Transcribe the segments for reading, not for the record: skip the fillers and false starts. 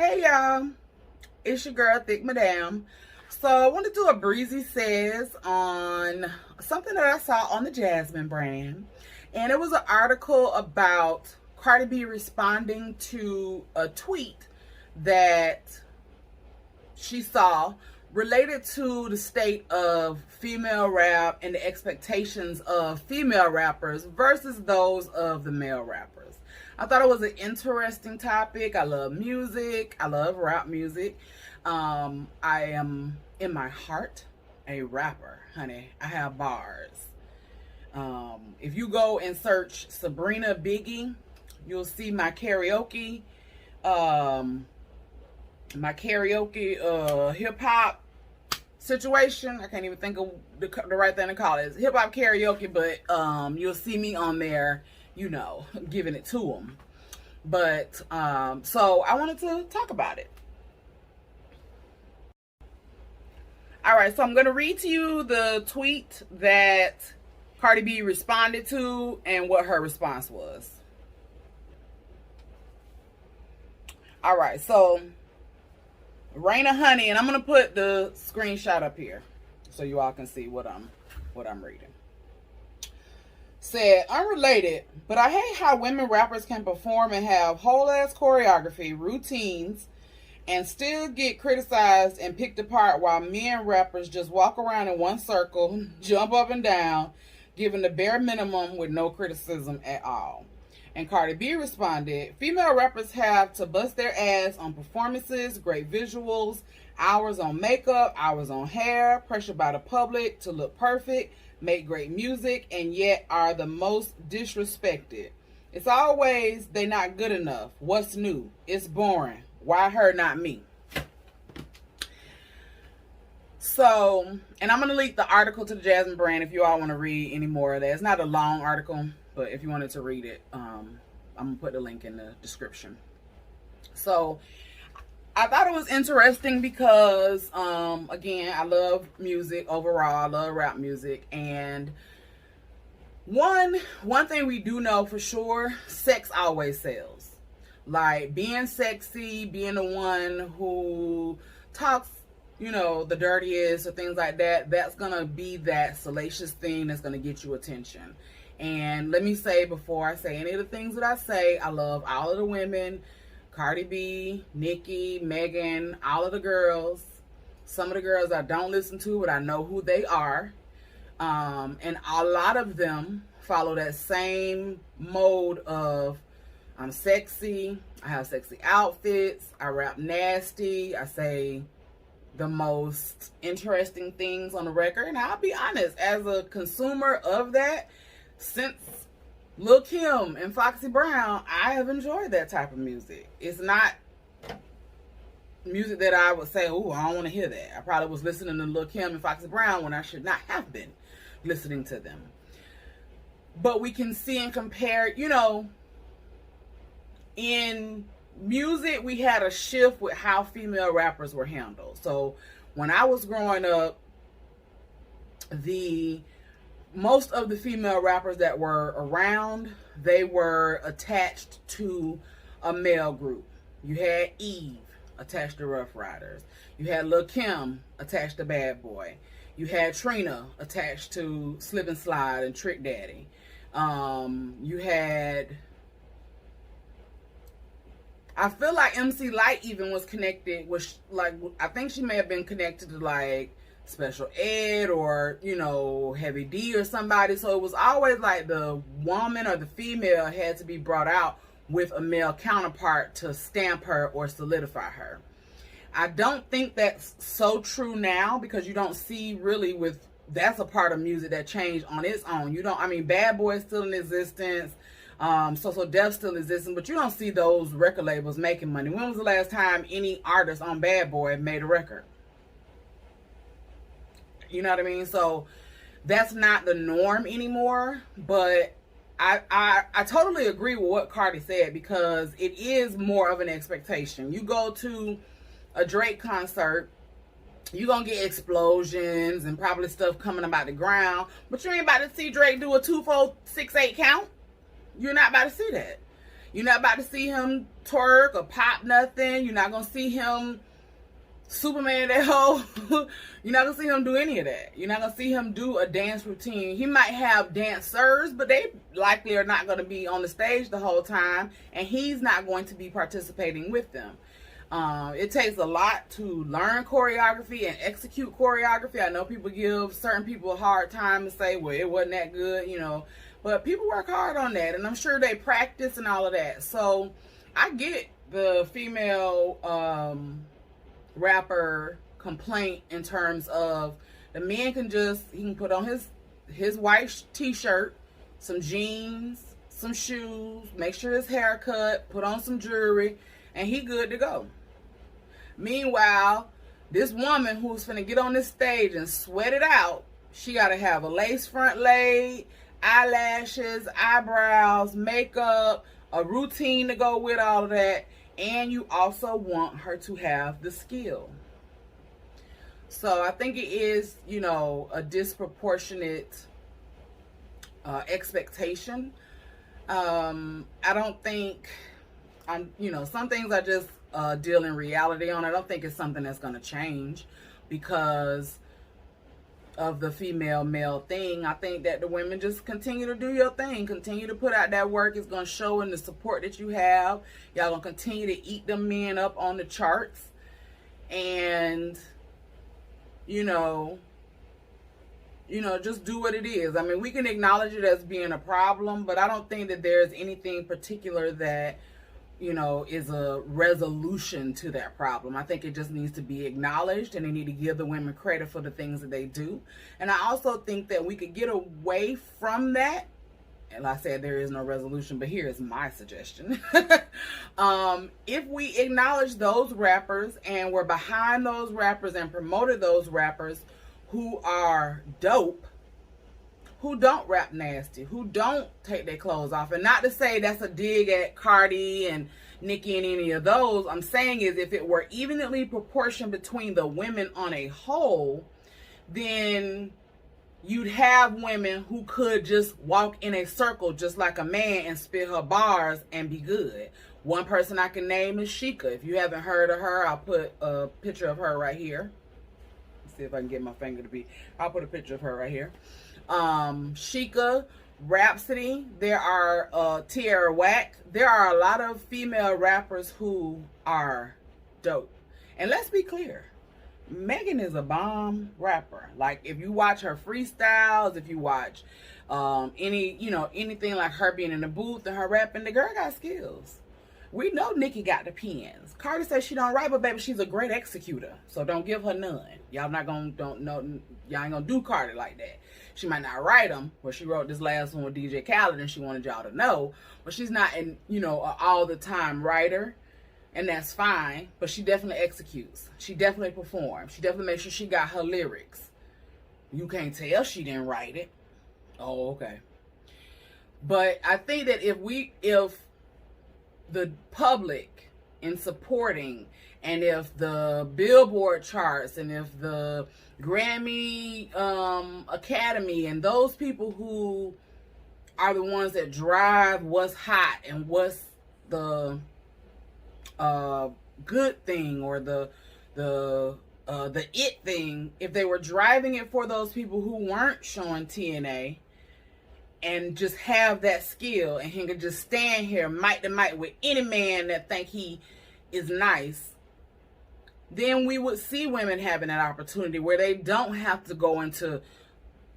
Hey y'all, it's your girl Thick Madam. So I want to do a Breezy Says on something that I saw on the Jasmine brand. And it was an article about Cardi B responding to a tweet that she saw related to the state of female rap and the expectations of female rappers versus those of the male rappers. I thought it was an interesting topic. I love music. I love rap music. I am, in my heart, a rapper, honey. I have bars. If you go and search Sabrina Biggie, you'll see my karaoke hip hop situation. I can't even think of the right thing to call it. It's hip hop karaoke, but you'll see me on there, giving it to them. But so I wanted to talk about it. All right, so I'm going to read to you the tweet that Cardi B responded to and what her response was. All right, so Raina Honey, and I'm going to put the screenshot up here so you all can see what I'm reading. Said, unrelated, but I hate how women rappers can perform and have whole ass choreography, routines, and still get criticized and picked apart while men rappers just walk around in one circle, jump up and down, giving the bare minimum with no criticism at all. And Cardi B responded, female rappers have to bust their ass on performances, great visuals, hours on makeup, hours on hair, pressure by the public to look perfect, make great music, and yet are the most disrespected. It's always, they not good enough. What's new? It's boring. Why her, not me? So, and I'm going to link the article to the Jasmine brand if you all want to read any more of that. It's not a long article, but if you wanted to read it, I'm going to put the link in the description. So, I thought it was interesting because, again, I love music overall. I love rap music. And one thing we do know for sure, sex always sells. Like, being sexy, being the one who talks, the dirtiest or things like that, that's going to be that salacious thing that's going to get you attention. And let me say, before I say any of the things that I say, I love all of the women, Cardi B, Nicki, Megan, all of the girls. Some of the girls I don't listen to, but I know who they are. And a lot of them follow that same mode of, I'm sexy, I have sexy outfits, I rap nasty, I say the most interesting things on the record. And I'll be honest, as a consumer of that, since Lil' Kim and Foxy Brown, I have enjoyed that type of music. It's not music that I would say, oh, I don't want to hear that. I probably was listening to Lil' Kim and Foxy Brown when I should not have been listening to them. But we can see and compare, in music, we had a shift with how female rappers were handled. So when I was growing up, most of the female rappers that were around, they were attached to a male group. You had Eve attached to Rough Riders. You had Lil' Kim attached to Bad Boy. You had Trina attached to Slip and Slide and Trick Daddy. You had, I feel like MC Light even was connected with, I think she may have been connected to Special Ed or, Heavy D or somebody. So it was always like the woman or the female had to be brought out with a male counterpart to stamp her or solidify her. I don't think that's so true now because you don't see really that's a part of music that changed on its own. Bad Boy is still in existence. So Def still existing, but you don't see those record labels making money. When was the last time any artist on Bad Boy made a record? You know what I mean? So that's not the norm anymore. But I totally agree with what Cardi said because it is more of an expectation. You go to a Drake concert, you're going to get explosions and probably stuff coming about the ground, but you ain't about to see Drake do a 2-4-6-8 count. You're not about to see that. You're not about to see him twerk or pop nothing. You're not going to see him Superman that whole. You're not going to see him do any of that. You're not going to see him do a dance routine. He might have dancers, but they likely are not going to be on the stage the whole time. And he's not going to be participating with them. It takes a lot to learn choreography and execute choreography. I know people give certain people a hard time and say, well, it wasn't that good, you know. But people work hard on that, and I'm sure they practice and all of that. So I get the female rapper complaint in terms of the man can just, he can put on his white t-shirt, some jeans, some shoes, make sure his hair cut, put on some jewelry, and he good to go. Meanwhile, this woman who's finna get on this stage and sweat it out, she gotta have a lace front laid, eyelashes, eyebrows, makeup, a routine to go with all of that, and you also want her to have the skill. So I think it is, you know, a disproportionate expectation. I don't think, you know, some things I just deal in reality on. I don't think it's something that's going to change because of the female male thing. I think that the women just continue to do your thing, continue to put out that work. It's going to show in the support that you have. Y'all going to continue to eat them men up on the charts, and you know, just do what it is. I mean, we can acknowledge it as being a problem, but I don't think that there's anything particular that, you know, is a resolution to that problem. I think it just needs to be acknowledged, and they need to give the women credit for the things that they do. And I also think that we could get away from that. And like I said, there is no resolution, but here is my suggestion. If we acknowledge those rappers and we're behind those rappers and promoted those rappers who are dope, who don't rap nasty, who don't take their clothes off. And not to say that's a dig at Cardi and Nicki and any of those. I'm saying is if it were evenly proportioned between the women on a whole, then you'd have women who could just walk in a circle just like a man and spit her bars and be good. One person I can name is Sheikah. If you haven't heard of her, I'll put a picture of her right here. Let's see if I can get my finger to be. I'll put a picture of her right here. Sheikah, Rhapsody, there are Tierra Whack. There are a lot of female rappers who are dope. And let's be clear, Megan is a bomb rapper. Like, if you watch her freestyles, if you watch anything like her being in the booth and her rapping, the girl got skills. We know Nicki got the pens. Cardi says she don't write, but baby, she's a great executor. So don't give her none. Y'all ain't gonna do Cardi like that. She might not write them, but she wrote this last one with DJ Khaled and she wanted y'all to know. But she's not an all the time writer, and that's fine. But she definitely executes. She definitely performs. She definitely makes sure she got her lyrics. You can't tell she didn't write it. Oh, okay. But I think that if the public in supporting, and if the Billboard charts, and if the Grammy Academy, and those people who are the ones that drive what's hot and what's the good thing or the it thing, if they were driving it for those people who weren't showing TNA, and just have that skill, and he could just stand here mic to mic with any man that think he is nice, then we would see women having that opportunity where they don't have to go into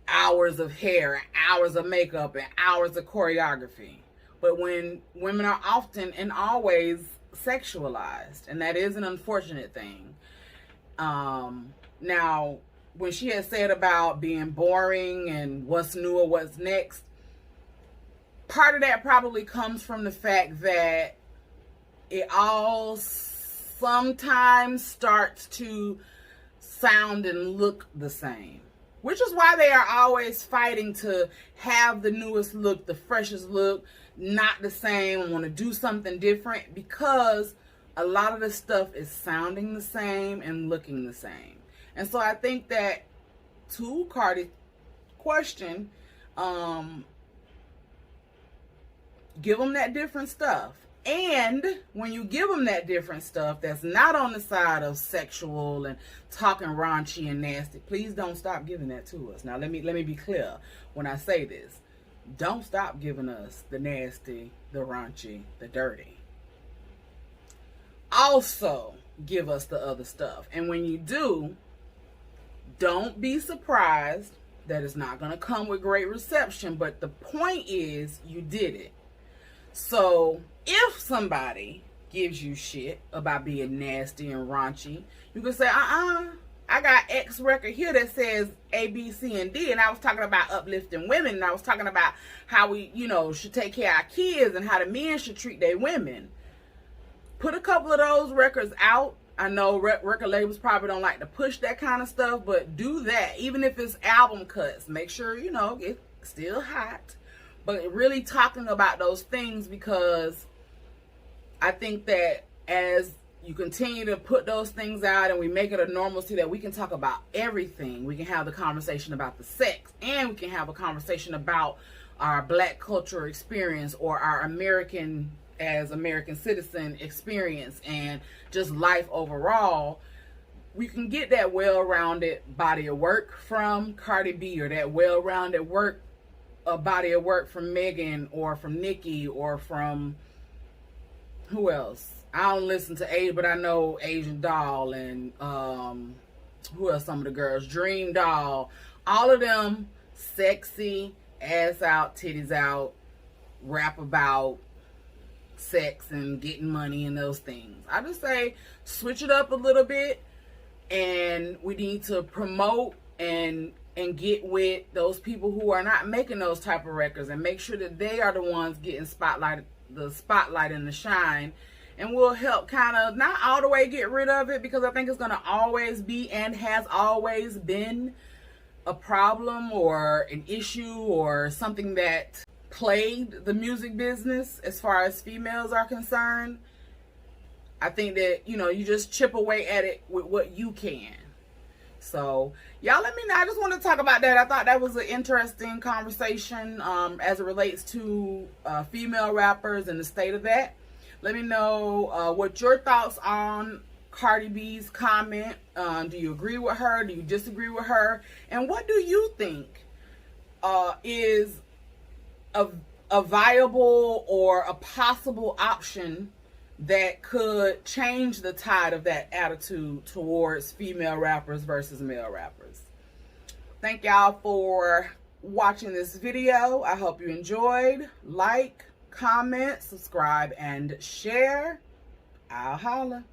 hours of hair, and hours of makeup, and hours of choreography. But when women are often and always sexualized, and that is an unfortunate thing. Now, when she had said about being boring and what's new or what's next, part of that probably comes from the fact that it all sometimes starts to sound and look the same, which is why they are always fighting to have the newest look, the freshest look, not the same, want to do something different, because a lot of the stuff is sounding the same and looking the same. And so I think that, to Cardi's question, give them that different stuff. And when you give them that different stuff that's not on the side of sexual and talking raunchy and nasty, please don't stop giving that to us. Now let me be clear when I say this. Don't stop giving us the nasty, the raunchy, the dirty. Also give us the other stuff. And when you do, don't be surprised that it's not going to come with great reception. But the point is, you did it. So if somebody gives you shit about being nasty and raunchy, you can say, I got X record here that says A, B, C, and D. And I was talking about uplifting women. And I was talking about how we, should take care of our kids and how the men should treat their women. Put a couple of those records out. I know record labels probably don't like to push that kind of stuff, but do that. Even if it's album cuts, make sure, it's still hot. But really talking about those things, because I think that as you continue to put those things out and we make it a normalcy that we can talk about everything. We can have the conversation about the sex, and we can have a conversation about our Black culture experience, or our American citizen experience, and just life overall. We can get that well-rounded body of work from Cardi B, or that well-rounded body of work from Megan, or from Nicki, or from who else? I don't listen to Age, but I know Asian Doll, and who else? Some of the girls, Dream Doll, all of them sexy, ass out, titties out, rap about sex and getting money and those things. I just say switch it up a little bit, and we need to promote and get with those people who are not making those type of records, and make sure that they are the ones getting the spotlight and the shine. And we'll help kind of not all the way get rid of it, because I think it's going to always be and has always been a problem or an issue or something that plagued the music business as far as females are concerned. I think that, you just chip away at it with what you can. So, y'all let me know. I just want to talk about that. I thought that was an interesting conversation as it relates to female rappers and the state of that. Let me know what your thoughts on Cardi B's comment. Do you agree with her? Do you disagree with her? And what do you think is a viable or a possible option that could change the tide of that attitude towards female rappers versus male rappers? Thank y'all for watching this video. I hope you enjoyed. Like, comment, subscribe, and share. I'll holla.